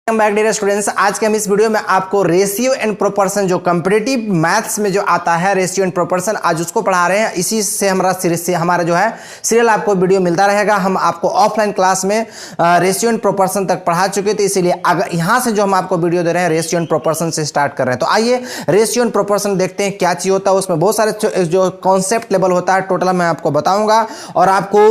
Welcome back dear students. आज के हम इस वीडियो में आपको रेशियो एंड प्रोपोर्शन जो कंपैरेटिव मैथ्स में जो आता है रेशियो एंड प्रोपोर्शन आज उसको पढ़ा रहे हैं। इसी से हमारा जो है सीरियल आपको वीडियो मिलता रहेगा। हम आपको ऑफलाइन क्लास में रेशियो एंड प्रोपोर्शन तक पढ़ा चुके थे, इसीलिए अगर यहाँ से जो हम आपको वीडियो दे रहे हैं रेशियो एंड प्रोपोर्शन से स्टार्ट कर रहे हैं। तो आइए रेशियो एंड प्रोपोर्शन देखते हैं क्या चीज होता है। उसमें बहुत सारे जो कॉन्सेप्ट लेवल होता है टोटल मैं आपको बताऊंगा और आपको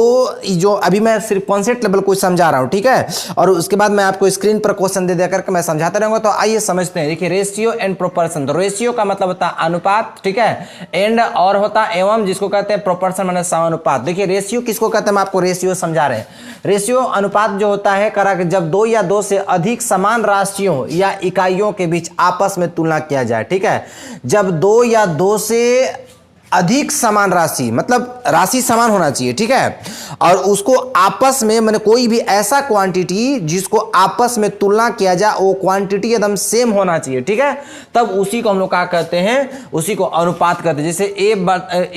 जो अभी मैं सिर्फ कॉन्सेप्ट लेवल को समझा रहा हूँ, ठीक है, और उसके बाद मैं आपको स्क्रीन पर क्वेश्चन दे करके मैं समझाते रहूंगा। तो आइए समझते हैं। देखिए रेशियो एंड प्रोपोर्शन, तो रेशियो का मतलब होता है अनुपात, ठीक है, एंड और होता है एवं, जिसको कहते हैं प्रोपोर्शन माने समानुपात। देखिए रेशियो किसको कहते हैं, मैं आपको रेशियो समझा रहे हैं। रेशियो अनुपात जो होता है करा कि जब दो या दो से अधिक समान राशियों या इकाइयों के बीच आपस में तुलना किया जाए, ठीक है। जब दो या दो से अधिक समान राशि, मतलब राशि समान होना चाहिए, ठीक है, और उसको आपस में माने कोई भी ऐसा क्वांटिटी जिसको आपस में तुलना किया जाए वो क्वांटिटी एकदम सेम होना चाहिए, ठीक है, तब उसी को हम लोग क्या कहते हैं, उसी को अनुपात कहते हैं।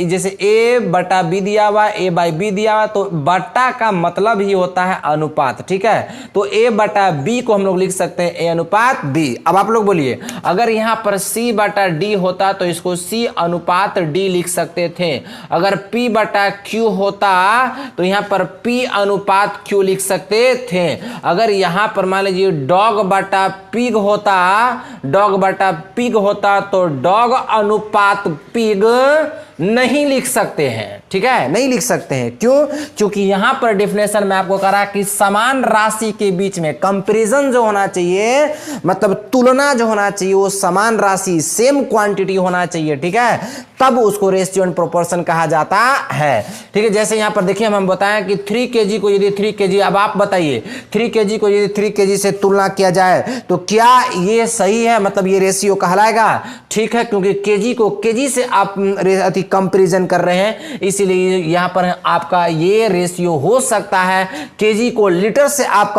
जैसे ए बटा बी दिया हुआ, ए बाई बी दिया हुआ, तो बटा का मतलब ही होता है अनुपात, ठीक है। तो ए बटा बी को हम लोग लिख सकते हैं ए अनुपात बी। अब आप लोग बोलिए अगर यहां पर सी बटा डी होता तो इसको सी अनुपात डी लिख सकते थे। अगर P बटा Q होता तो यहां पर P अनुपात Q लिख सकते थे। अगर यहां पर मान लीजिए डॉग बटा पिग होता तो डॉग अनुपात पिग नहीं लिख सकते हैं, ठीक है, नहीं लिख सकते हैं। क्यों? क्योंकि यहां पर डेफिनेशन में आपको कहा कि समान राशि के बीच में कंपैरिजन जो होना चाहिए, मतलब तुलना जो होना चाहिए वो समान राशि सेम क्वांटिटी होना चाहिए, ठीक है, तब उसको रेशियो एंड प्रोपोर्शन कहा जाता है, ठीक है। जैसे यहां पर देखिए हम बताएं कि 3 kg को यदि 3 kg, अब आप बताइए 3 kg को यदि 3 kg से तुलना किया जाए तो क्या ये सही है, मतलब ये रेशियो कहलाएगा, ठीक है, क्योंकि केजी को केजी से आप कंपैरिजन कर रहे हैं, इसीलिए यहां पर आपका ये रेशियो हो सकता है। केजी को लीटर से आप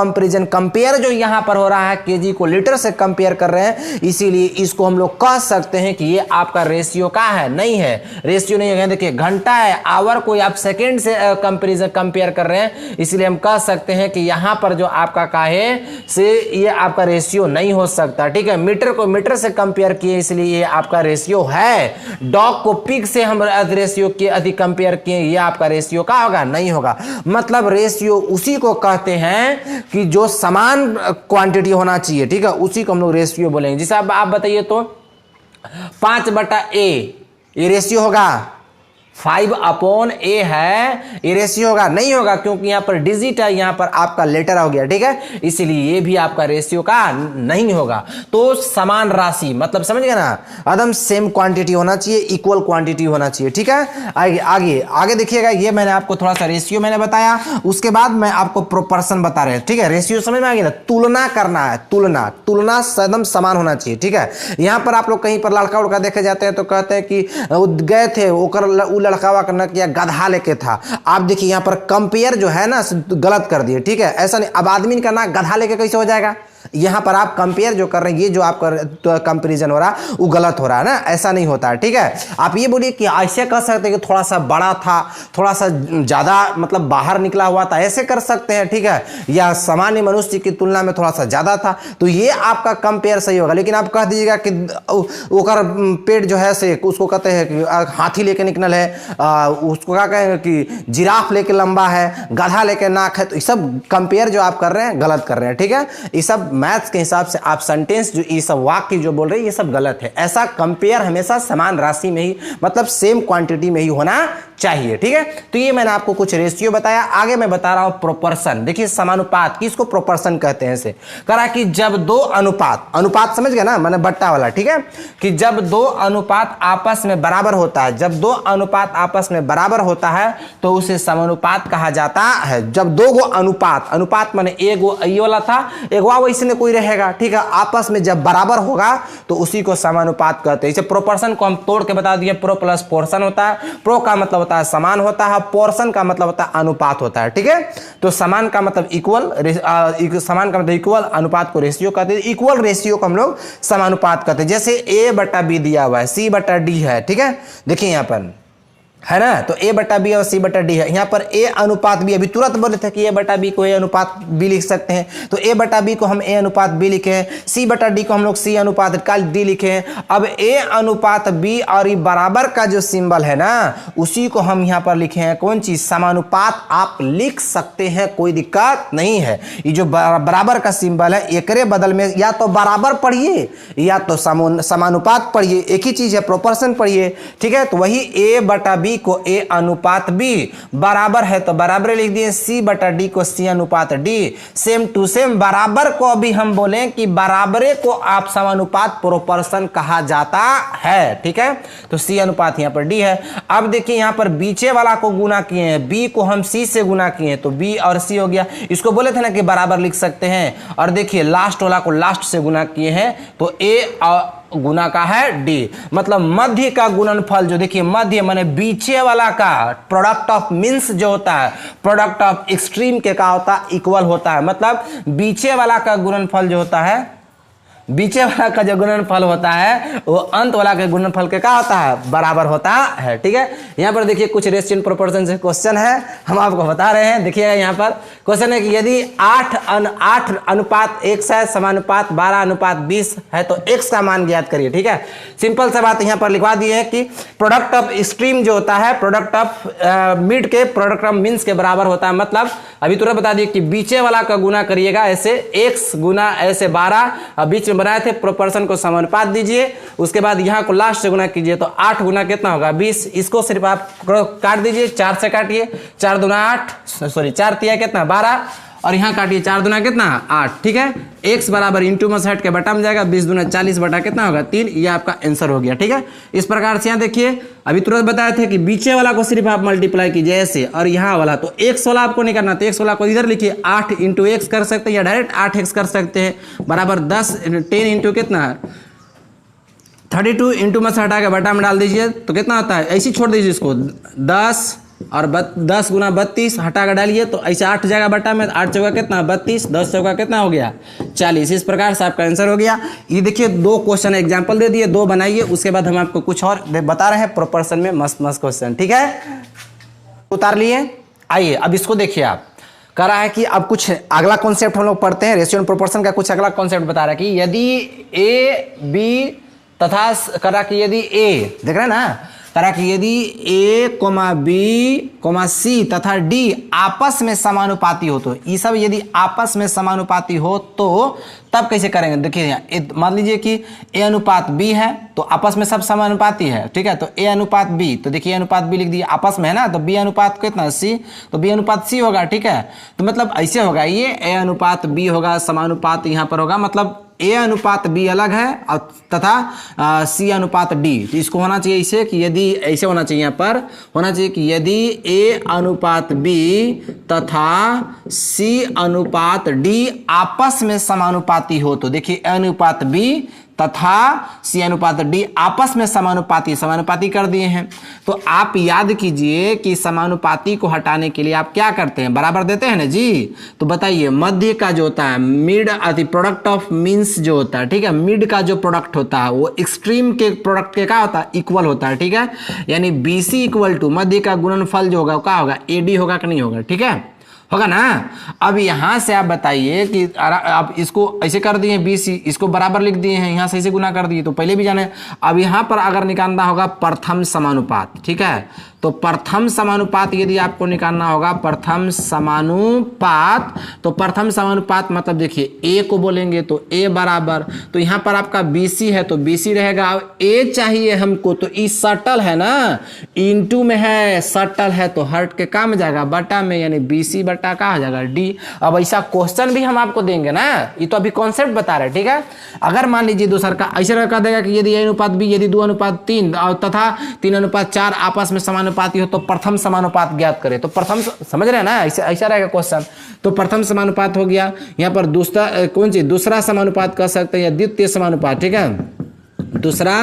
कंपेयर जो यहां पर हो रहा है, केजी को लीटर से कंपेयर कर रहे हैं, इसीलिए इसको हम लोग कह सकते हैं कि ये आपका रेशियो का है, नहीं है, रेशियो नहीं है। देखिए घंटा है, आवर को आप सेकंड से कंपेयर कर रहे हैं, इसलिए हम कह सकते हैं कि यहां पर जो आपका का है से ये आपका रेशियो नहीं हो सकता, ठीक है। मीटर को मीटर से कंपेयर किए, इसलिए ये आपका रेशियो है। डॉग को पिग से हम रेशियो के अधिक कंपेयर किए, ये आपका रेशियो का होगा, नहीं होगा। मतलब रेशियो उसी को कहते हैं कि जो समान क्वांटिटी होना चाहिए, ठीक है, उसी को हम लोग रेशियो बोलेंगे। जैसे आप बताइए तो 5 बटा ए ये रेशियो होगा, 5/a है, ये रेशियो होगा, नहीं होगा, क्योंकि यहां पर डिजिट है, यहां पर आपका लेटर हो गया, ठीक है, इसलिए ये भी आपका रेशियो का नहीं होगा। तो समान राशि मतलब समझ गए ना, एकदम सेम क्वांटिटी होना चाहिए, इक्वल क्वांटिटी होना चाहिए, ठीक है। आगे देखिएगा, ये मैंने आपको थोड़ा सा रेशियो मैंने बताया, उसके बाद मैं आपको प्रोपोर्शन बता रहे हैं, ठीक है। रेशियो समझ में आ गया ना, तुलना करना है, तुलना एकदम समान होना चाहिए, ठीक है। यहां पर आप लोग कहीं पर लड़का उड़का देखे जाते हैं तो कहते हैं कि गए थे लड़कावा करना किया गधा लेके था। आप देखिए यहां पर कंपेयर जो है ना गलत कर दिए, ठीक है, ऐसा नहीं। अब आदमी का ना गधा लेके कैसे हो जाएगा, यहां पर आप कंपेयर जो कर रहे हैं, ये जो आपका कंपैरिजन हो रहा है वो गलत हो रहा है ना, ऐसा नहीं होता है, ठीक है। आप ये बोलिए कि ऐसे कर सकते हैं कि थोड़ा सा बड़ा था, थोड़ा सा ज्यादा मतलब बाहर निकला हुआ था, ऐसे कर सकते हैं, ठीक है, या सामान्य मनुष्य की तुलना में थोड़ा सा ज्यादा था, तो ये आपका कंपेयर सही होगा। लेकिन आप कह दीजिएगा कि ओकर पेट जो है से उसको कहते हैं कि हाथी लेके निकल है, उसको क्या कहें कि जिराफ लेके लंबा है, गधा लेके नाक है, तो ये सब कंपेयर जो आप कर रहे हैं गलत कर रहे हैं, ठीक है। ये सब मैथ्स के हिसाब से आप सेंटेंस जो ये सब वाक्य जो बोल रहे हैं ये सब गलत है। ऐसा कंपेयर हमेशा समान राशि में ही, मतलब सेम क्वांटिटी में ही होना चाहिए, ठीक है। तो ये मैंने आपको कुछ रेशियो बताया। आगे मैं बता रहा हूं प्रोपोर्शन। देखिए समानुपात किसको प्रोपोर्शन कहते हैं, इसे करा कि जब दो अनुपात समझ गए ना, मैंने बट्टा वाला, ठीक है, कि जब दो अनुपात आपस में बराबर होता है, जब दो अनुपात आपस में बराबर होता है तो उसे समानुपात कहा जाता है। जब दो गो अनुपात माने एगो ये वाला था, एगो वैसे में कोई रहेगा, ठीक है, आपस में जब बराबर होगा तो उसी को समानुपात कहते हैं। इसे प्रोपोर्शन को हम तोड़ के बता दिए, प्रो प्लस पोर्शन होता है, प्रो का मतलब होता है समान होता है, पोर्शन का मतलब होता है अनुपात होता है, ठीक है। तो समान का मतलब इक्वल, समान का मतलब इक्वल, अनुपात को रेशियो कहते हैं, इक्वल रेशियो को हम लोग समानुपात कहते हैं। जैसे a बटा b दिया हुआ है, c बटा d है, ठीक है। देखिए यहां पर है ना। तो ए बटा बी और सी बटा डी है। यहाँ पर ए अनुपात बी, अभी तुरंत बोले थे कि ए बटा बी को ए अनुपात बी लिख सकते हैं, तो ए बटा बी को हम ए अनुपात बी लिखे हैं, सी बटा डी को हम लोग सी अनुपात डी लिखे हैं। अब ए अनुपात बी और ये बराबर का जो सिंबल है ना उसी को हम यहाँ पर लिखे हैं कौन चीज, समानुपात। आप लिख सकते हैं, कोई दिक्कत नहीं है। ये जो बराबर का सिंबल है एकरे बदल में या तो बराबर पढ़िए या तो समानुपात पढ़िए, एक ही चीज है, प्रोपोर्शन पढ़िए, ठीक है। तो वही ए बटा बी को ए अनुपात बी, बराबर है तो बराबर लिख दिए, सी बटा डी को सी अनुपात डी। सेम टू सेम बराबर को अभी हम बोलें कि बराबरे को आप समानुपात प्रोपोर्शन कहा जाता है, ठीक है। तो सी अनुपात यहां पर डी है। अब देखिए यहां पर बीचे वाला को गुना किए हैं, बी को हम सी से गुना किए हैं तो बी और सी हो गया। इसको बोले थे ना कि बराबर लिख सकते हैं। और देखिए लास्ट वाला को लास्ट से गुना किए हैं तो ए गुना का है डी, मतलब मध्य का गुणनफल जो देखिए मध्य माने बीचे वाला का प्रोडक्ट ऑफ मीन्स जो होता है, प्रोडक्ट ऑफ एक्सट्रीम के का होता है इक्वल होता है। मतलब बीचे वाला का गुणनफल जो होता है, बीचे वाला का जो गुणनफल होता है वो अंत वाला के गुणनफल के क्या होता है, बराबर होता है, ठीक है। यहाँ पर देखिए कुछ रेशियो प्रोपोर्शन से क्वेश्चन है, हम आपको बता रहे हैं। देखिएगा यहाँ पर क्वेश्चन है कि यदि 8 अनुपात 1 है समानुपात 12 अनुपात 20 है तो x का मान ज्ञात करिए, ठीक है। सिंपल सा बात यहाँ पर लिखवा दी है कि प्रोडक्ट ऑफ एक्सट्रीम जो होता है प्रोडक्ट ऑफ मिड के प्रोडक्ट ऑफ मीन्स के बराबर होता है। मतलब अभी तुरंत बता दिए कि बीचे वाला का गुना करिएगा ऐसे x गुना ऐसे 12, बीच में बनाए थे प्रोपोर्शन को समानुपात दीजिए, उसके बाद यहाँ को लास्ट से गुना कीजिए तो 8 गुना कितना होगा 20। इसको सिर्फ आप काट दीजिए, 4 से काटिए, 4 दूना 8, सॉरी 4 तिया कितना 12 और यहाँ काटिए 4 दूना कितना 8, ठीक है। x बराबर इंटू में हट के बटा में जाएगा, 20 दूना 40 बटा कितना होगा 3, ये आपका आंसर हो गया, ठीक है। इस प्रकार से यहाँ देखिए अभी तुरंत बताए थे कि बीचे वाला को सिर्फ आप मल्टीप्लाई कीजिए ऐसे, और यहाँ वाला तो x वाला आपको नहीं करना, तो x वाला को इधर लिखिए 8 इंटू x कर सकते हैं या डायरेक्ट 8x कर सकते हैं, बराबर 10 इंटू कितना 32 इंटू में से हटा के बटा में डाल दीजिए तो कितना होता है, ऐसे छोड़ दीजिए इसको 10 और 10 गुना 32 हटा कर डालिए तो ऐसे 8 जाएगा बटा में, 8 चौका कितना 32, 10 चौका कितना हो गया 40। इस प्रकार से आपका आंसर हो गया। ये देखिए 2 क्वेश्चन एग्जांपल दे दिए, 2 बनाइए, उसके बाद हम आपको कुछ और बता रहे हैं प्रोपोर्शन में मस्त मस्त क्वेश्चन, ठीक है। उतार लिए, आइए अब इसको देखिए। आप कह रहा है कि अब कुछ अगला कॉन्सेप्ट हम लोग पढ़ते हैं, रेशियो एंड प्रोपोर्शन का कुछ अगला कॉन्सेप्ट बता रहा है कि यदि ए बी तथा करा कि यदि ए देख रहे हैं ना, करा कि यदि ए कोमा बी कोमा सी तथा डी आपस में समानुपाती हो, तो ये सब यदि आपस में समानुपाती हो तो तब कैसे करेंगे। देखिए मान लीजिए कि ए अनुपात बी है तो आपस में सब समानुपाती है, ठीक है। तो ए अनुपात बी, तो देखिए अनुपात बी लिख दिए, आपस में है ना, तो बी अनुपात कितना सी, तो बी अनुपात सी होगा, ठीक है। तो मतलब ऐसे होगा, ये ए अनुपात बी होगा, समानुपात यहाँ पर होगा, मतलब ए अनुपात बी अलग है और तथा सी अनुपात डी। तो इसको होना चाहिए इसे कि यदि ऐसे होना चाहिए, यहाँ पर होना चाहिए कि यदि ए अनुपात बी तथा सी अनुपात डी आपस में समानुपाती हो, तो देखिए ए अनुपात बी तथा सी अनुपात डी आपस में समानुपाती कर दिए हैं। तो आप याद कीजिए कि समानुपाती को हटाने के लिए आप क्या करते हैं, बराबर देते हैं ना जी। तो बताइए मध्य का जो होता है मिड अति प्रोडक्ट ऑफ मीन्स जो होता है, ठीक है, मिड का जो प्रोडक्ट होता है वो एक्सट्रीम के प्रोडक्ट के क्या होता है, इक्वल होता है, ठीक है। यानी बी सी इक्वल टू मध्य का गुणनफल जो होगा क्या होगा, ए डी होगा कि नहीं होगा, ठीक है, होगा ना। अब यहां से आप बताइए कि आप इसको ऐसे कर दिए बी सी, इसको बराबर लिख दिए हैं, यहां से ऐसे गुना कर दिए तो पहले भी जाने। अब यहां पर अगर निकालना होगा प्रथम समानुपात, ठीक है, तो प्रथम समानुपात यदि आपको निकालना होगा प्रथम समानुपात, तो प्रथम समानुपात मतलब देखिए ए को बोलेंगे तो ए बराबर, तो यहां पर आपका BC है तो BC रहेगा। अब ए चाहिए हमको तो ई सटल है ना, इंटू में है, सटल है तो हट के काम जाएगा बटा में, यानी BC बटा का हो जाएगा D। अब ऐसा क्वेश्चन भी हम आपको देंगे ना, ये तो अभी कॉन्सेप्ट बता रहे, ठीक है। अगर मान लीजिए दूसरा का ऐसा कर देगा कि यदि ए अनुपात बी यदि 2 अनुपात 3 तथा 3 अनुपात 4 आपस में समानुपाती हो तो प्रथम समानुपात ज्ञात करें, तो प्रथम समझ रहे हैं ना, ऐसा रहेगा क्वेश्चन। तो प्रथम समानुपात हो गया, यहाँ पर दूसरा कौन सी दूसरा समानुपात कर सकते हैं या द्वितीय समानुपात, ठीक है, दूसरा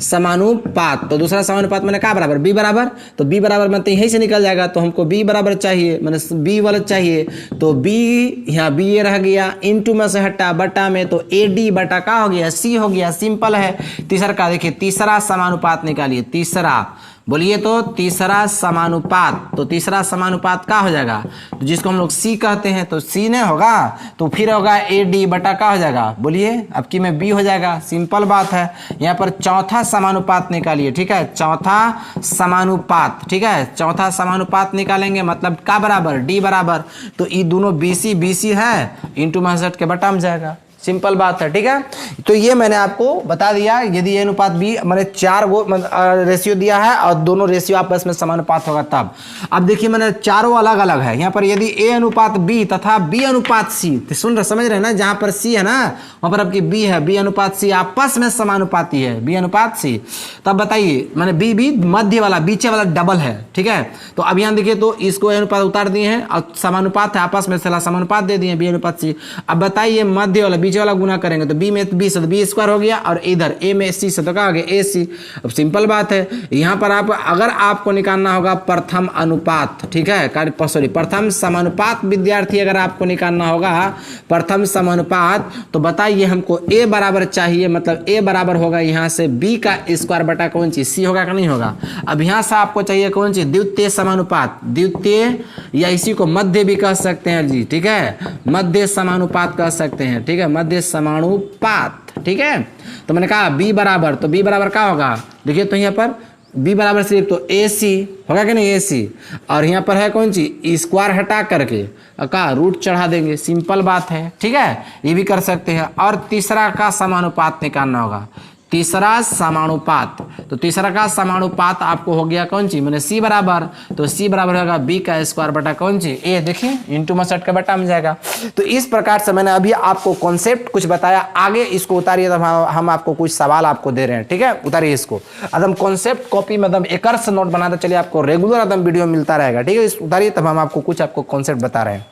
समानुपात। तो दूसरा समानुपात मैंने क्या बराबर बी बराबर, तो बी बराबर मतलब यहीं से निकल जाएगा, तो हमको बी बराबर चाहिए, मैंने बी वाला चाहिए, तो बी यहाँ बी ये रह गया, इंटू में से हटा बटा में, तो ए डी बटा का हो गया सी हो गया, सिंपल है। तीसरा का देखिए तीसरा समानुपात निकालिए, तीसरा बोलिए तो तीसरा समानुपात, तो तीसरा समानुपात क्या हो जाएगा, तो जिसको हम लोग सी कहते हैं, तो सी ने होगा तो फिर होगा ए डी बटा क्या हो जाएगा, बोलिए अब की में बी हो जाएगा। सिंपल बात है। यहाँ पर चौथा समानुपात निकालिए, ठीक है, चौथा समानुपात, ठीक है, चौथा समानुपात निकालेंगे मतलब का बराबर डी बराबर, तो ये दोनों बीसी बीसी है इंटू 62 के बटा में जाएगा। सिंपल बात है, ठीक है। तो ये मैंने आपको बता दिया, यदि ए अनुपात बी मैंने 4 वो रेशियो दिया है और दोनों रेशियो आपस में समानुपात होगा तब। अब देखिए मैंने चारों अलग अलग है, यहाँ पर यदि ए अनुपात बी तथा बी अनुपात सी, तो सुन रहे समझ रहे हैं ना, जहाँ पर सी है ना वहाँ पर आपकी बी है, बी अनुपात सी आपस में समानुपाती है, बी अनुपात सी, तब बताइए मैंने बी बी मध्य वाला बीचे वाला डबल है, ठीक है। तो अब यहाँ देखिए तो इसको ए अनुपात उतार दिए हैं और समानुपात है आपस में समानुपात दे दिए बी अनुपात सी। अब बताइए मध्य वाला वाला गुना करेंगे तो बी में बी से तो बी स्क्वायर हो गया और इधर ए में सी से तो क्या हो गया ए सी। अब सिंपल बात है, यहाँ पर आप अगर आपको निकालना होगा प्रथम अनुपात, ठीक है, सॉरी प्रथम समानुपात, विद्यार्थी अगर आपको निकालना होगा प्रथम समानुपात, तो बताइए हमको ए बराबर चाहिए, मतलब ए बराबर होगा यहाँ से बी का स्क्वायर बटा कौन चीज सी होगा कि नहीं होगा। अब यहाँ से आपको चाहिए कौन चीज, द्वितीय समानुपात, द्वितीय या इसी को मध्य भी कह सकते हैं जी, ठीक है, मध्य समानुपात कह सकते हैं, ठीक है, मध्य समानुपात, ठीक है। तो मैंने कहा बी बराबर, तो बी बराबर क्या होगा, देखिए तो यहाँ पर बी बराबर सिर्फ तो ए सी होगा कि नहीं, ए सी, और यहाँ पर है कौन सी स्क्वायर हटा करके का रूट चढ़ा देंगे, सिंपल बात है, ठीक है, ये भी कर सकते हैं। और तीसरा का समानुपात निकालना होगा, तीसरा समानुपात, तो तीसरा का समानुपात आपको हो गया कौन सी, मैंने सी बराबर, तो सी बराबर होगा बी का स्क्वायर बटा कौन सी ए, देखिए इंटू 62 का बटा में जाएगा। तो इस प्रकार से मैंने अभी आपको कॉन्सेप्ट कुछ बताया, आगे इसको उतारिए तब हम आपको कुछ सवाल आपको दे रहे हैं, ठीक है, उतारिए इसको एकदम कॉन्सेप्ट कॉपी में एकदम एक से नोट बनाते चलिए, आपको रेगुलर एकदम वीडियो मिलता रहेगा, ठीक है, इस उतारिए तब हम आपको कुछ आपको कॉन्सेप्ट बता रहे हैं,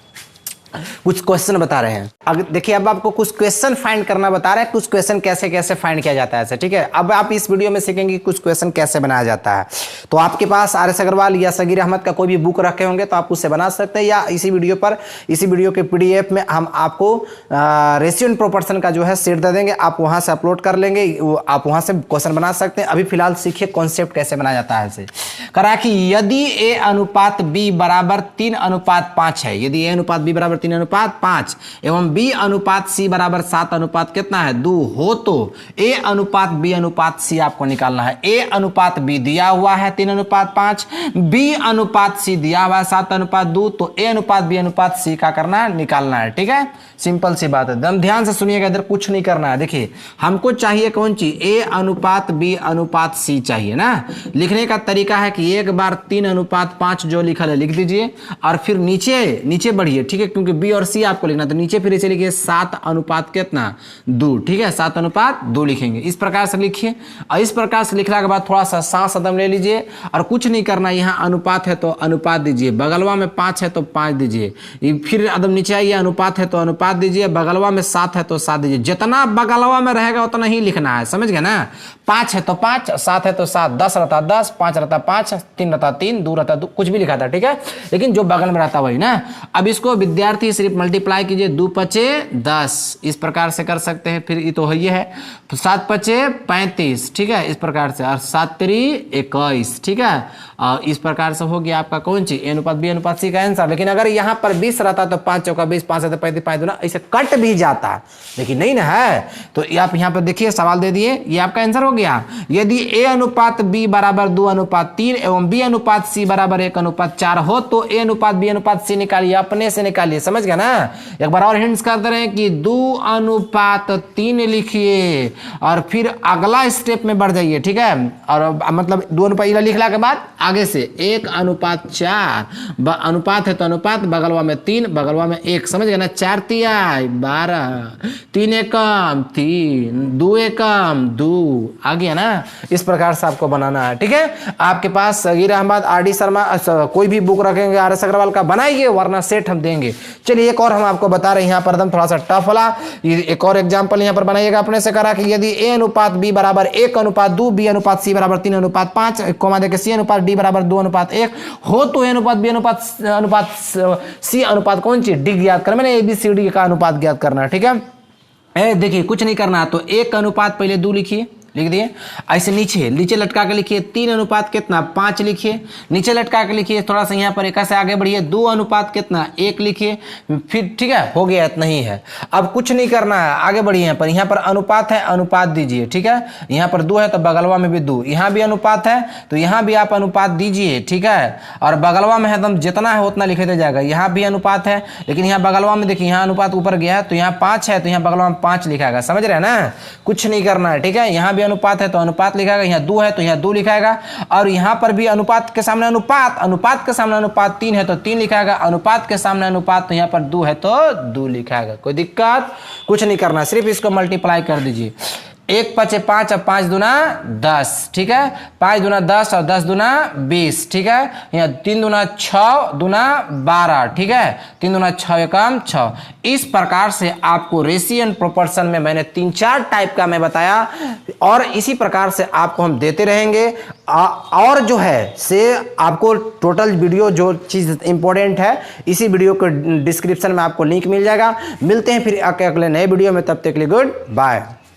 कुछ क्वेश्चन बता रहे हैं। अब देखिए अब आपको कुछ क्वेश्चन फाइंड करना बता रहे हैं, कुछ क्वेश्चन कैसे कैसे फाइंड किया जाता है ऐसे, ठीक है। अब आप इस वीडियो में सीखेंगे कुछ क्वेश्चन कैसे बनाया जाता है। तो आपके पास आर.एस. अग्रवाल या सगीर अहमद का कोई भी बुक रखे होंगे तो आप उससे बना सकते हैं, या इसी वीडियो के PDF में हम आपको रेशियो एंड प्रोपोर्शन का जो है सेट दे देंगे, आप वहां से अपलोड कर लेंगे, आप वहां से क्वेश्चन बना सकते हैं। अभी फिलहाल सीखिए कॉन्सेप्ट कैसे बनाया जाता है ऐसे। करा कि यदि ए अनुपात बी बराबर 3:5 है, यदि ए अनुपात बी बराबर 3:5 एवं बी अनुपात सी बराबर 7 अनुपात कितना है 2 हो, तो ए अनुपात बी अनुपात सी आपको निकालना है। ए अनुपात बी दिया हुआ है 3:5, बी अनुपात सी दिया हुआ है 7:2, तो ए अनुपात बी अनुपात सी का करना है, निकालना है, ठीक है, सिंपल सी बात है। एकदम ध्यान से सुनिएगा, इधर कुछ नहीं करना है। देखिए हमको चाहिए कौन चीज, ए अनुपात बी अनुपात सी चाहिए ना। लिखने का तरीका है कि एक बार 3:5 जो लिखा है लिख दीजिए और फिर नीचे बढ़िए, ठीक है, क्योंकि बी और सी आपको लिखना, तो नीचे फिर इसे लिखिए 7 अनुपात कितना 2, ठीक है, 7:2 लिखेंगे, इस प्रकार से लिखिए। और इस प्रकार से लिखने के बाद थोड़ा सा सांस एकदम ले लीजिए और कुछ नहीं करना, यहाँ अनुपात है तो अनुपात दीजिए, बगलवा में 5 है तो 5 दीजिए, फिर एकदम नीचे आइए, अनुपात है तो अनुपात दीजिए, बगलवा में 7 है तो 7 दीजिए, जितना बगलवा में रहेगा उतना ही लिखना है, समझ गए ना। 5 है तो 5, 7 है तो 7, 10 रहता 10, 5 रहता 5, 3 रहता 3, 2 रहता 2, कुछ भी लिखा था, ठीक है, लेकिन जो बगल में रहता वही ना। अब इसको विद्यार्थी सिर्फ मल्टीप्लाई कीजिए, 2 पचे 10, इस प्रकार से कर सकते हैं। फिर ये तो ये है 7 पचे 35, ठीक है, इस प्रकार से, और 7 3 21, ठीक है, और इस प्रकार से हो गया आपका कौन सी ए अनुपात बी अनुपात सी का आंसर। लेकिन अगर यहाँ पर 20 रहता तो 5 चौका 20, 5 है तो 35, 5 दूना, ऐसे कट भी जाता, लेकिन नहीं ना है। तो आप यहाँ पर देखिए सवाल दे दिए, ये आपका आंसर हो गया। यदि ए अनुपात बी बराबर 2:3 एवं बी अनुपात सी बराबर 1:4 हो, तो ए अनुपात बी अनुपात सी निकालिए, अपने से निकालिए, समझ गया ना। एक बार और हिंट्स कर दे रहे हैं कि 2:3 लिखिए और फिर अगला स्टेप में बढ़ जाइए, ठीक है, और मतलब 2:1 लिखला के बाद आगे से 1:4, अनुपात है तो अनुपात, बगलवा में 3, बगलवा में 1, समझ गए ना। 4 तिहाई 12, 3 एकम 3, 2 एकम 2, आ गया ना। इस प्रकार से आपको बनाना है, ठीक है। आपके पास सगीर अहमद, R.D. शर्मा कोई भी बुक रखेंगे R.S. अग्रवाल का, बनाइए, वरना सेट हम देंगे। चलिए एक और हम आपको बता रहे हैं, यहाँ पर एकदम थोड़ा सा टफ वाला एक और एग्जांपल यहाँ पर बनाइएगा अपने से। करा कि यदि ए अनुपात बी बराबर 1:2, बी अनुपात सी बराबर 3:5, कोमा देके सी अनुपात डी बराबर 2:1 हो, तो ए अनुपात बी अनुपात सी अनुपात कौन सी डी ज्ञात करना, मैंने ABCD का अनुपात ज्ञात करना है, ठीक है। देखिए कुछ नहीं करना, तो 1 अनुपात पहले 2 लिखिए, लिख दिए। ऐसे नीचे लटका के लिखिए 3 अनुपात कितना 5 लिखिए, नीचे लटका के लिखिए, थोड़ा सा यहाँ पर एक से आगे बढ़िए 2 अनुपात कितना 1 लिखिए, फिर ठीक है हो गया, इतना ही है। अब कुछ नहीं करना है, आगे बढ़िए। यहाँ पर अनुपात है, अनुपात दीजिए, ठीक है। यहाँ पर 2 है तो बगलवा में भी 2, यहाँ भी अनुपात है तो यहाँ भी आप अनुपात दीजिए, ठीक है। और बगलवा में है तो जितना है उतना लिखे जाएगा। यहाँ भी अनुपात है लेकिन यहाँ बगलवा में देखिए यहाँ अनुपात ऊपर गया है तो यहाँ 5 है तो यहाँ बगलवा में 5 लिखाएगा, समझ रहे हैं ना। कुछ नहीं करना है, ठीक है। यहाँ भी अनुपात है तो अनुपात लिखाएगा, यहाँ 2 है तो यहाँ 2 लिखाएगा, और यहाँ पर भी अनुपात के सामने अनुपात, अनुपात के सामने अनुपात 3 है तो 3 लिखाएगा, अनुपात के सामने अनुपात तो यहाँ पर 2 है तो 2 लिखाएगा। कोई दिक्कत कुछ नहीं करना, सिर्फ इसको मल्टीप्लाई कर दीजिए। 1 5 5 और 5 दूना 10, ठीक है। 5 दूना 10 और 10 दूना 20, ठीक है। यहाँ 3 दूना 6 दूना 12, ठीक है। 3 दूना 6 एकम 6। इस प्रकार से आपको रेशियो एंड प्रोपोर्शन में मैंने 3-4 टाइप का मैं बताया, और इसी प्रकार से आपको हम देते रहेंगे। और जो है से आपको टोटल वीडियो जो चीज़ इंपॉर्टेंट है इसी वीडियो के डिस्क्रिप्शन में आपको लिंक मिल जाएगा। मिलते हैं फिर अगले नए वीडियो में, तब तक के लिए गुड बाय।